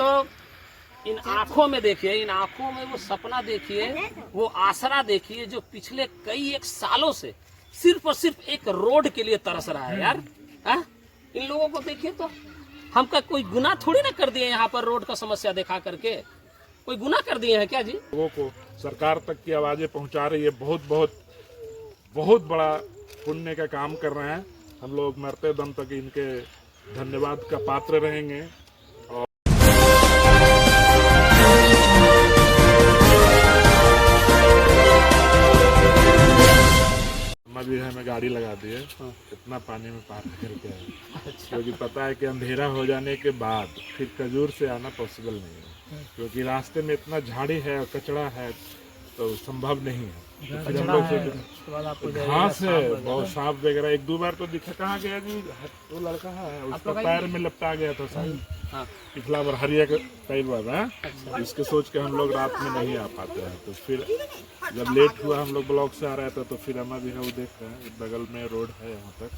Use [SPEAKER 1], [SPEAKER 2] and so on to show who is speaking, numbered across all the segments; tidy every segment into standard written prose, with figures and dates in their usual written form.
[SPEAKER 1] तो इन आंखों में देखिए, इन आंखों में वो सपना देखिए, वो आसरा देखिए जो पिछले कई एक सालों से सिर्फ और सिर्फ एक रोड के लिए तरस रहा है यार। हा? इन लोगों को देखिए तो हमका कोई गुनाह थोड़ी ना कर दिए यहाँ पर रोड का समस्या दिखा करके, कोई गुनाह कर दिए हैं क्या जी?
[SPEAKER 2] लोगों को सरकार तक की आवाजें पहुंचा रही है, बहुत बहुत बहुत बड़ा पुण्य का काम कर रहे हैं। हम लोग मरते दम तक इनके धन्यवाद का पात्र रहेंगे। अभी हमें गाड़ी लगा दी है, इतना पानी में पार करके है क्योंकि पता है कि अंधेरा हो जाने के बाद फिर खजूर से आना पॉसिबल नहीं है, क्योंकि रास्ते में इतना झाड़ी है और कचरा है तो संभव नहीं है। तो फिर हम लोग घास है, बहुत सांप वगैरह, एक दो बार तो दिखा। कहाँ गया जी वो लड़का है, उसका पैर में लपटा गया था शायद पिछला बार, हरिया का कई बार है। इसके सोच के हम लोग रात में नहीं आ पाते हैं। तो फिर जब लेट हुआ, हम लोग ब्लॉक से आ रहे थे, तो फिर अम्मा भी है वो देख रहे हैं, बगल में रोड है यहाँ तक,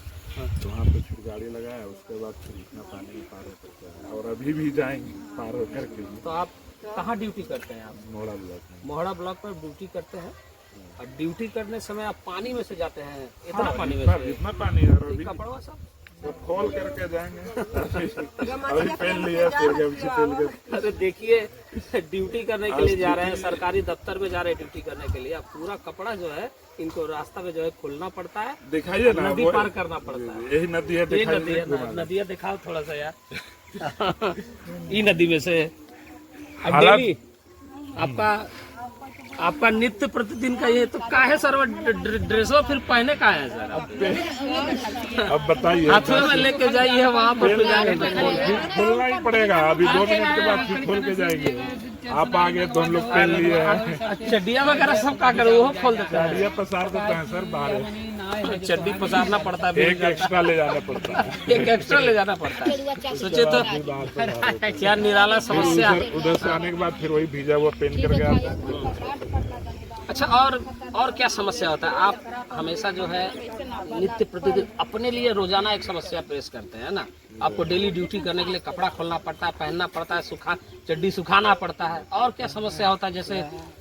[SPEAKER 2] तो वहाँ पे फिर गाड़ी लगाया। उसके बाद फिर इतना पानी में पार हो सकता है और अभी भी जाएंगे पार हो करके।
[SPEAKER 1] तो आप कहाँ ड्यूटी करते हैं? आप
[SPEAKER 2] मोहड़ा ब्लॉक में।
[SPEAKER 1] मोहड़ा ब्लॉक पर ड्यूटी करते हैं और ड्यूटी करने समय आप पानी में से जाते हैं? इतना पानी में से?
[SPEAKER 2] इतना पानी है और अभी
[SPEAKER 1] कपड़वा सब
[SPEAKER 2] खोल करके जाएंगे। अभी पहन लिया, फिर गमछी पहन के।
[SPEAKER 1] अरे देखिए, ड्यूटी करने के लिए जा रहे हैं, सरकारी दफ्तर में जा रहे हैं ड्यूटी करने के लिए। अब पूरा कपड़ा जो है इनको रास्ता में जो है खोलना पड़ता है,
[SPEAKER 2] दिखाइए ना,
[SPEAKER 1] नदी पार करना पड़ता है।
[SPEAKER 2] यही नदी है,
[SPEAKER 1] ये नदी है, नदियाँ दिखाओ थोड़ा सा यार। ये नदी में से डेली आपका नित्य प्रतिदिन का ये तो का है सर? ड्रेसो फिर पहने का है सर?
[SPEAKER 2] अब बताइए,
[SPEAKER 1] हाथों में लेके जाइए वहाँ पर
[SPEAKER 2] खोलना ही पड़ेगा। अभी 2 मिनट के बाद फिर खोल के जाएंगे। आप आगे तो हम लोग पहन लिए हैं।
[SPEAKER 1] चड्डिया वगैरह सब का करो, वो खोल देते हैं?
[SPEAKER 2] चड्डिया पसार देते हैं सर बाहर,
[SPEAKER 1] चड्डी पसारना पड़ता है,
[SPEAKER 2] एक एक्स्ट्रा ले जाना पड़ता है,
[SPEAKER 1] एक एक्स्ट्रा ले जाना पड़ता है। सोचे तो क्या निराला समस्या।
[SPEAKER 2] उधर से आने के बाद फिर वही भीजा हुआ पहन करके आते हैं।
[SPEAKER 1] अच्छा, और क्या समस्या होता है? आप हमेशा जो है नित्य प्रतिदिन अपने लिए रोजाना एक समस्या पेश करते हैं ना। आपको डेली ड्यूटी करने के लिए कपड़ा खोलना पड़ता है, पहनना पड़ता है, चड्डी सुखाना पड़ता है। और क्या समस्या होता है? जैसे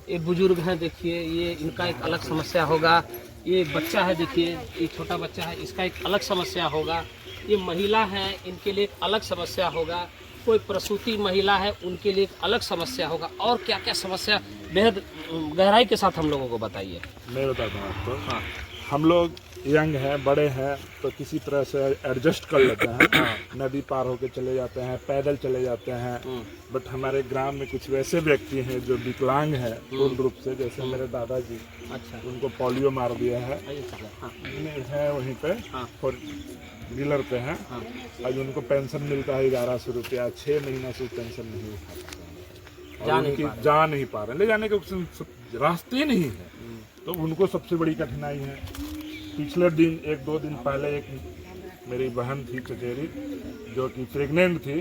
[SPEAKER 1] ये बुजुर्ग हैं, देखिए ये इनका एक अलग समस्या होगा। ये एक बच्चा है, देखिए ये छोटा बच्चा है, इसका एक अलग समस्या होगा। ये महिला है, इनके लिए एक अलग समस्या होगा। कोई प्रसूति महिला है, उनके लिए एक अलग समस्या होगा। और क्या क्या समस्या बेहद गहराई के साथ हम लोगों को बताइए।
[SPEAKER 2] मैं बताता हूँ आपको। हाँ, हम लोग यंग हैं, बड़े हैं, तो किसी तरह से एडजस्ट कर लेते हैं। नदी पार होके चले जाते हैं, पैदल चले जाते हैं। बट हमारे ग्राम में कुछ वैसे व्यक्ति हैं जो विकलांग हैं पूर्ण रूप से, जैसे मेरे दादाजी। अच्छा, उनको पोलियो मार दिया है, है वहीं पे और डीलर पे हैं। आज उनको पेंशन मिलता है 1100 रुपया, 6 महीना से पेंशन नहीं उठा पाते, जा नहीं पा रहे, ले जाने के रास्ते नहीं है। तो उनको सबसे बड़ी कठिनाई है। पिछले दिन 1-2 दिन पहले एक मेरी बहन थी चचेरी, जो कि प्रेग्नेंट थी,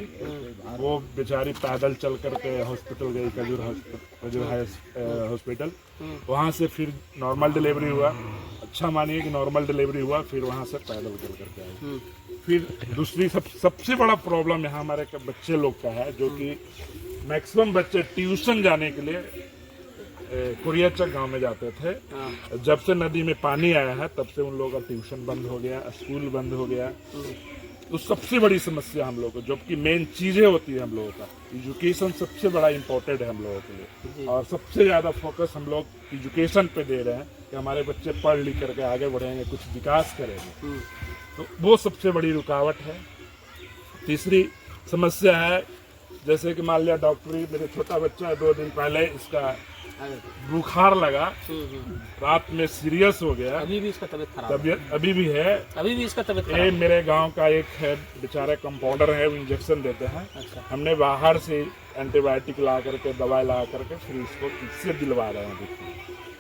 [SPEAKER 2] वो बेचारी पैदल चल करके हॉस्पिटल गई, खजूर हॉस्पिटल। वहाँ से फिर नॉर्मल डिलीवरी हुआ। अच्छा मानिए कि नॉर्मल डिलीवरी हुआ, फिर वहाँ से पैदल चल करके आई। फिर दूसरी सबसे बड़ा प्रॉब्लम यहाँ हमारे बच्चे लोग का है, जो कि मैक्सिमम बच्चे ट्यूशन जाने के लिए कुरियाचक गांव में जाते थे। जब से नदी में पानी आया है तब से उन लोगों का ट्यूशन बंद हो गया, स्कूल बंद हो गया। तो सबसे बड़ी समस्या हम लोगों को, जो कि मेन चीजें होती है हम लोगों का, एजुकेशन सबसे बड़ा इम्पोर्टेंट है हम लोगों के लिए। और सबसे ज्यादा फोकस हम लोग एजुकेशन पे दे रहे हैं कि हमारे बच्चे पढ़ लिख करके आगे बढ़ेंगे, कुछ विकास करेंगे। तो वो सबसे बड़ी रुकावट है। तीसरी समस्या है, जैसे कि मान लिया डॉक्टरी, मेरे छोटा बच्चा है, 2 दिन पहले इसका बुखार लगा, रात में सीरियस हो गया।
[SPEAKER 1] अभी भी इसका तबीयत खराब है?
[SPEAKER 2] अभी भी है,
[SPEAKER 1] अभी भी इसका तबीयत खराब
[SPEAKER 2] है। मेरे गांव का एक है बेचारे कंपाउंडर है, वो इंजेक्शन देते हैं। अच्छा। हमने बाहर से एंटीबायोटिक ला करके, दवाई ला करके फिर इसको इससे दिलवा रहे हैं,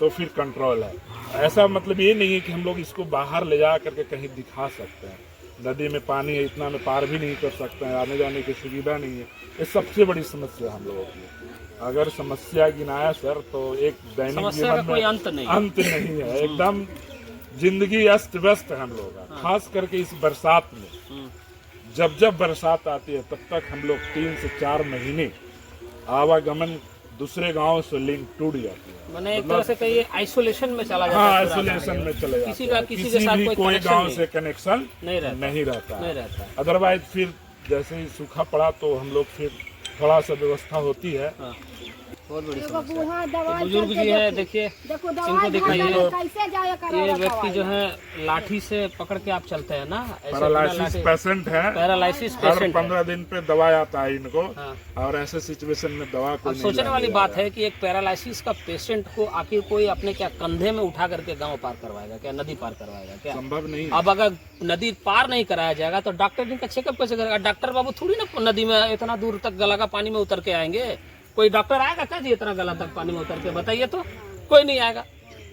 [SPEAKER 2] तो फिर कंट्रोल है। ऐसा मतलब ये नहीं है कि हम लोग इसको बाहर ले जा करके कहीं दिखा सकते हैं। नदी में पानी है, इतना में पार भी नहीं कर सकते हैं, आने जाने की सुविधा नहीं है। ये सबसे बड़ी समस्या हम लोगों की। अगर समस्या गिनाया सर तो एक दैनिक जीवन में कोई अंत नहीं है। एकदम जिंदगी अस्त व्यस्त है हम लोगों का। खास करके इस बरसात में, जब बरसात आती है तब तक हम लोग 3 से 4 महीने आवागमन दूसरे गांव से लिंक टूट जाती है।
[SPEAKER 1] मैंने एक तरह से कहिए आइसोलेशन में चला जाता
[SPEAKER 2] हाँ,
[SPEAKER 1] है,
[SPEAKER 2] आइसोलेशन में चले जाते
[SPEAKER 1] किसी का
[SPEAKER 2] हैं।
[SPEAKER 1] किसी के साथ
[SPEAKER 2] भी
[SPEAKER 1] कोई
[SPEAKER 2] कोई
[SPEAKER 1] connection
[SPEAKER 2] गांव
[SPEAKER 1] नहीं।
[SPEAKER 2] से कनेक्शन
[SPEAKER 1] नहीं रहता,
[SPEAKER 2] नहीं रहता
[SPEAKER 1] नहीं रहता।
[SPEAKER 2] अदरवाइज फिर जैसे ही सूखा पड़ा तो हम लोग फिर थोड़ा सा व्यवस्था होती है।
[SPEAKER 1] हाँ, बहुत बड़ी समस्या। तो बुजुर्ग जी है, देखिए इनको दिखाइए, ये व्यक्ति जो है लाठी से पकड़ के आप चलते हैं ना, ऐसे
[SPEAKER 2] पैरालिसिस पेशेंट है,
[SPEAKER 1] पैरालिसिस
[SPEAKER 2] हर
[SPEAKER 1] पेशेंट
[SPEAKER 2] 15 दिन पे दवा आता है इनको।
[SPEAKER 1] हाँ।
[SPEAKER 2] और ऐसे सिचुएशन में दवा को
[SPEAKER 1] अब सोचने वाली बात है कि एक पैरालिसिस का पेशेंट को आखिर कोई अपने क्या कंधे में उठा करके गांव पार करवाएगा क्या, नदी पार करवाएगा क्या?
[SPEAKER 2] संभव नहीं।
[SPEAKER 1] अब अगर नदी पार नहीं कराया जाएगा तो डॉक्टर इनका चेकअप कैसे करेगा? डॉक्टर बाबू थोड़ी ना नदी में इतना दूर तक गला का पानी में उतर के आएंगे। कोई डॉक्टर आएगा क्या जी इतना गला तक पानी में उतर के? बताइए तो, कोई नहीं आएगा।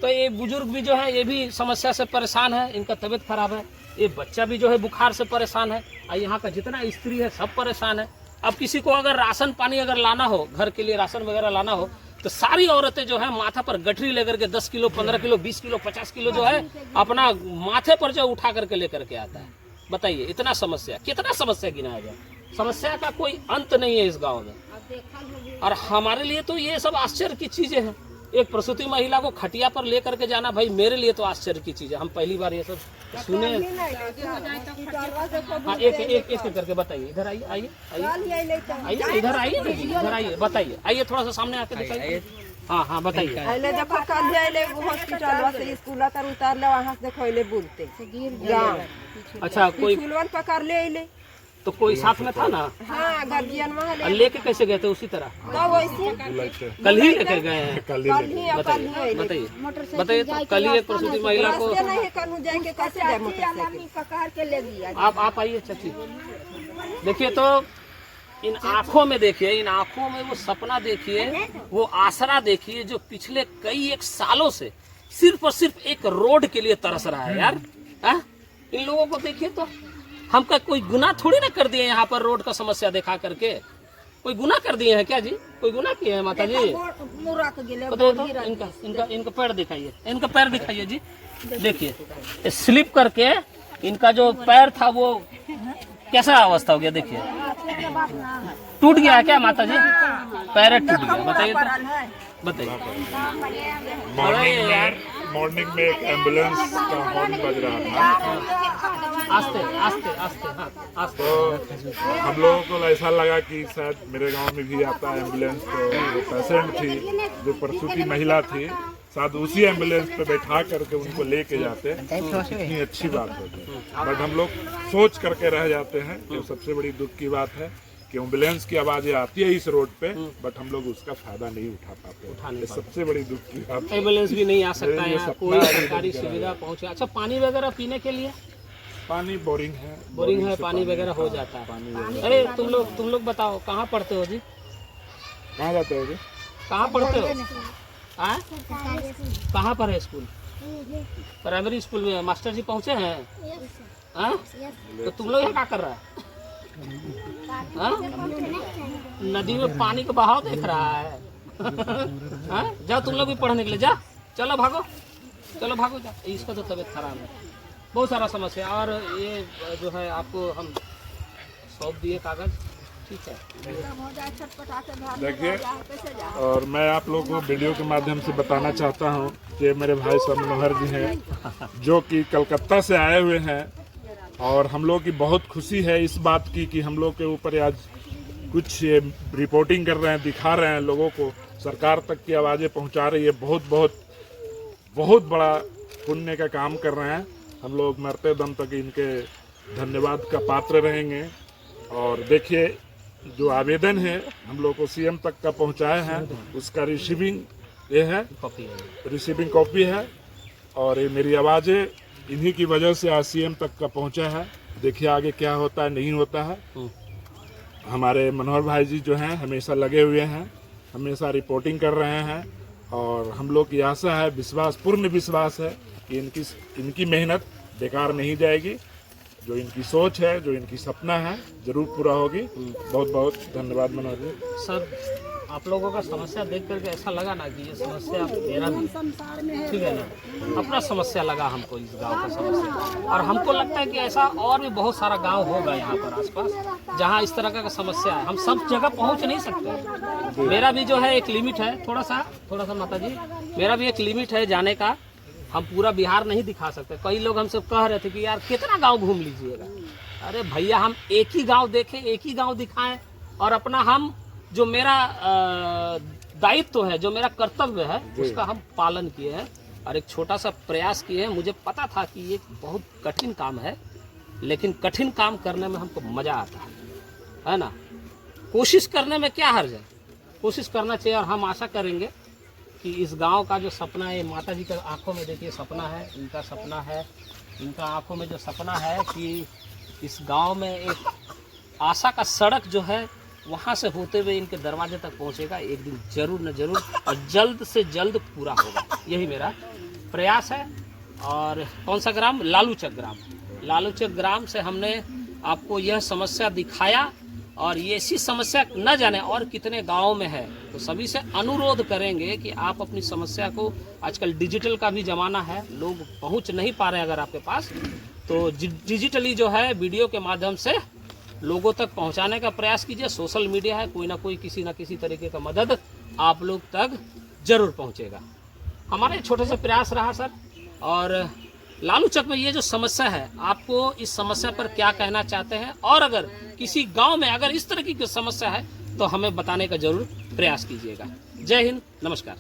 [SPEAKER 1] तो ये बुजुर्ग भी जो है ये भी समस्या से परेशान है, इनका तबीयत खराब है। ये बच्चा भी जो है बुखार से परेशान है, और यहाँ का जितना स्त्री है सब परेशान है। अब किसी को अगर राशन पानी अगर लाना हो, घर के लिए राशन वगैरह लाना हो, तो सारी औरतें जो है माथा पर गठरी लेकर के 10 किलो 15 किलो 20 किलो 50 किलो जो है अपना माथे पर जो उठा करके लेकर के आता है। बताइए इतना समस्या, कितना समस्या गिनाया जाए? समस्या का कोई अंत नहीं है इस गांव में। और हमारे लिए तो ये सब आश्चर्य की चीजें हैं। एक प्रसूति महिला को खटिया पर लेकर के जाना, भाई मेरे लिए तो आश्चर्य की चीज है। हम पहली बार ये सब सुने। हाँ, एक करके बताइए। इधर आइए, आइए आइए, इधर आइए ना जी, इधर आइए, बताइए, आइए थोड़ा सा सामने आके दिखाइए। हाँ हाँ बताइए।
[SPEAKER 3] अइले देखो कल अइले हॉस्पिटल से स्कूल तर उतारले वहां से देखो अइले बोलते गांव।
[SPEAKER 1] अच्छा, कोई
[SPEAKER 3] फूलवन पकड़ ले अइले।
[SPEAKER 1] तो कोई साथ में था ना?
[SPEAKER 3] हाँ, गार्जियन वहां ले।
[SPEAKER 1] लेके कैसे गए थे उसी तरह?
[SPEAKER 3] तो वैसे
[SPEAKER 1] कल ही लेकर गए हैं?
[SPEAKER 3] कल ही
[SPEAKER 1] बताइए बताइए तो कल ही एक प्रसूति महिला को
[SPEAKER 3] रास्ते नहीं कनु जाएंगे, कैसे जाए मोटरसाइकिल पकड़ के ले गया।
[SPEAKER 1] आप आइए चाची। देखिए तो इन आंखों में देखिए, इन आंखों में वो सपना देखिए, वो आसरा देखिए जो पिछले कई एक सालों से सिर्फ और सिर्फ एक रोड के लिए तरस रहा है यार। हाँ? इन लोगों को देखिए तो, हमका कोई गुनाह थोड़ी ना कर दिए यहाँ पर रोड का समस्या दिखा करके। कोई गुनाह कर दिए हैं क्या जी? कोई गुनाह किए हैं माता जी? बताइए तो, इनका पैर दिखाइए, इनका पैर दिखाइए जी। देखिए स्लिप करके इनका जो पैर था वो कैसा अवस्था हो गया, देखिए टूट गया है क्या माता जी? पैर टूट गया। बताइए तो, बताइए।
[SPEAKER 2] मॉर्निंग में एक एम्बुलेंस का हॉर्न बज रहा था।
[SPEAKER 1] आस्ते आस्ते आस्ते, हाँ आस्ते।
[SPEAKER 2] तो हम लोगों को ऐसा लगा कि शायद मेरे गांव में भी आता है एम्बुलेंस। तो जो पेशेंट थी, जो प्रसूति महिला थी, शायद उसी एम्बुलेंस पे बैठा करके उनको लेके जाते तो कितनी अच्छी बात होती। बट हम लोग सोच करके रह जाते हैं कि सबसे बड़ी दुख की बात है कि एम्बुलेंस की आवाजें आती है इस रोड पे, बट हम लोग उसका फायदा नहीं उठा पाते। ये सबसे बड़ी दुख की बात।
[SPEAKER 1] एम्बुलेंस भी नहीं आ सकता है यहाँ, कोई सरकारी सुविधा पहुँचे। अच्छा, पानी वगैरह पीने के लिए?
[SPEAKER 2] पानी बोरिंग है,
[SPEAKER 1] बोरिंग है, पानी वगैरह हो जाता है। अरे तुम लोग बताओ कहाँ पढ़ते हो जी?
[SPEAKER 2] कहाँ जाते हो जी?
[SPEAKER 1] कहाँ पढ़ते हो? कहाँ पर है स्कूल? प्राइमरी स्कूल में मास्टर जी पहुँचे हैं? हाँ? तो तुम लोग यहाँ क्या कर रहा है? हाँ? नदी में पानी का बहाव देख रहा है। हाँ? जाओ तुम लोग भी पढ़ने के लिए, जा, चलो भागो, चलो भागो, जा। इसका तो तबीयत खराब है, बहुत सारा समस्या। और ये जो है आपको हम सौंप दिए कागज, ठीक है?
[SPEAKER 2] देखिए, और मैं आप लोगों को वीडियो के माध्यम से बताना चाहता हूँ कि मेरे भाई साहब मनोहर जी हैं, जो कि कलकत्ता से आए हुए हैं। और हम लोग की बहुत खुशी है इस बात की कि हम लोग के ऊपर आज कुछ रिपोर्टिंग कर रहे हैं, दिखा रहे हैं लोगों को, सरकार तक की आवाज़ें पहुंचा रही है। बहुत बहुत बहुत बड़ा पुण्य का काम कर रहे हैं। हम लोग मरते दम तक इनके धन्यवाद का पात्र रहेंगे। और देखिए, जो आवेदन है हम लोग को सीएम तक का पहुंचाया है, उसका रिसीविंग ये है, रिसीविंग कॉपी है। और ये मेरी आवाज़ें इन्हीं की वजह से आज सीएम तक का पहुंचा है। देखिए आगे क्या होता है, नहीं होता है। हमारे मनोहर भाई जी जो हैं हमेशा लगे हुए हैं, हमेशा रिपोर्टिंग कर रहे हैं। और हम लोग की आशा है, विश्वास, पूर्ण विश्वास है कि इनकी मेहनत बेकार नहीं जाएगी। जो इनकी सोच है, जो इनकी सपना है, जरूर पूरा होगी। बहुत बहुत धन्यवाद मनोहर जी।
[SPEAKER 1] सर आप लोगों का समस्या देख करके ऐसा लगा ना कि ये समस्या मेरा भी है। ठीक है ना, अपना समस्या लगा हमको इस गांव का समस्या, और हमको लगता है कि ऐसा और भी बहुत सारा गांव होगा यहाँ पर आसपास जहाँ इस तरह का समस्या है। हम सब जगह पहुँच नहीं सकते, मेरा भी जो है एक लिमिट है, थोड़ा सा माता जी, मेरा भी एक लिमिट है जाने का। हम पूरा बिहार नहीं दिखा सकते। कई लोग हमसे कह रहे थे कि यार कितना गांव घूम लीजिएगा। अरे भैया, हम एक ही गांव देखें, एक ही गांव दिखाएं, और अपना हम जो मेरा दायित्व है, जो मेरा कर्तव्य है, उसका हम पालन किए हैं और एक छोटा सा प्रयास किए हैं। मुझे पता था कि ये बहुत कठिन काम है, लेकिन कठिन काम करने में हमको मजा आता है ना। कोशिश करने में क्या हर्ज है, कोशिश करना चाहिए। और हम आशा करेंगे कि इस गांव का जो सपना है, माता जी के आंखों में देखिए सपना है, इनका सपना है, इनका आंखों में जो सपना है कि इस गांव में एक आशा का सड़क जो है वहां से होते हुए इनके दरवाजे तक पहुंचेगा, एक दिन जरूर न जरूर, और जल्द से जल्द पूरा होगा। यही मेरा प्रयास है। और कौन सा ग्राम? लालूचक ग्राम। लालूचक ग्राम से हमने आपको यह समस्या दिखाया, और ये ऐसी समस्या न जाने और कितने गाँव में है। तो सभी से अनुरोध करेंगे कि आप अपनी समस्या को, आजकल डिजिटल का भी ज़माना है, लोग पहुंच नहीं पा रहे हैं अगर आपके पास, तो डिजिटली जो है वीडियो के माध्यम से लोगों तक पहुंचाने का प्रयास कीजिए। सोशल मीडिया है, कोई ना कोई किसी ना किसी तरीके का मदद आप लोग तक जरूर पहुंचेगा। हमारे छोटे से प्रयास रहा सर। और लालूचक में ये जो समस्या है, आपको इस समस्या पर क्या कहना चाहते हैं, और अगर किसी गांव में अगर इस तरह की समस्या है तो हमें बताने का जरूर प्रयास कीजिएगा। जय हिंद, नमस्कार।